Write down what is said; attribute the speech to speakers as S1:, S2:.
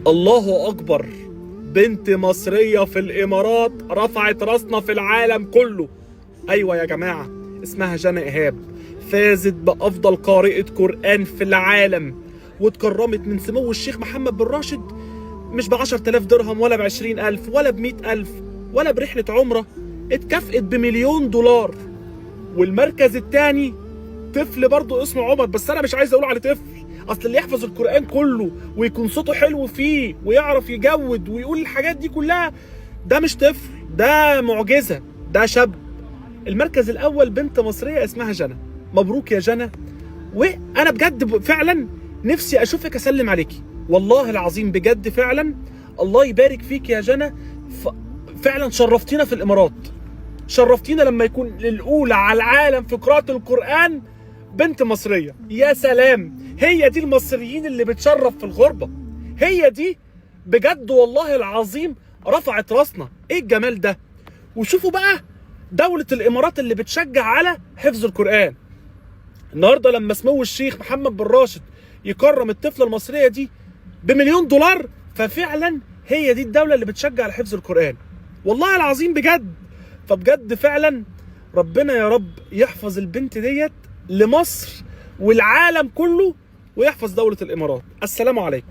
S1: الله أكبر، بنت مصرية في الإمارات رفعت راسنا في العالم كله. أيوة يا جماعة، اسمها جنى إيهاب، فازت بأفضل قارئة قرآن في العالم، واتكرمت من سمو الشيخ محمد بن راشد مش ب10,000 درهم ولا ب20,000 ولا ب100,000 ولا برحلة عمرة، اتكافئت ب1,000,000 دولار. والمركز الثاني طفل برضه اسمه عمر، بس أنا مش عايز أقول عليه طفل، اصل اللي يحفظ القرآن كله ويكون صوته حلو فيه ويعرف يجود ويقول الحاجات دي كلها، ده مش طفل، ده معجزة، ده شاب. المركز الاول بنت مصرية اسمها جنى، مبروك يا جنى. وانا بجد فعلا نفسي اشوفك اسلم عليكي، والله العظيم بجد فعلا الله يبارك فيك يا جنى. فعلا شرفتينا في الامارات، شرفتينا لما يكون الاولى على العالم في قراءة القرآن بنت مصرية. يا سلام، هي دي المصريين اللي بتشرف في الغربة، هي دي بجد والله العظيم رفعت راسنا. ايه الجمال ده؟ وشوفوا بقى دولة الامارات اللي بتشجع على حفظ القرآن. النهاردة لما سمو الشيخ محمد بن راشد يكرم الطفلة المصرية دي ب1,000,000 دولار، ففعلا هي دي الدولة اللي بتشجع على حفظ القرآن، والله العظيم بجد. فبجد فعلا ربنا يا رب يحفظ البنت ديت لمصر والعالم كله، ويحفظ دولة الإمارات. السلام عليكم.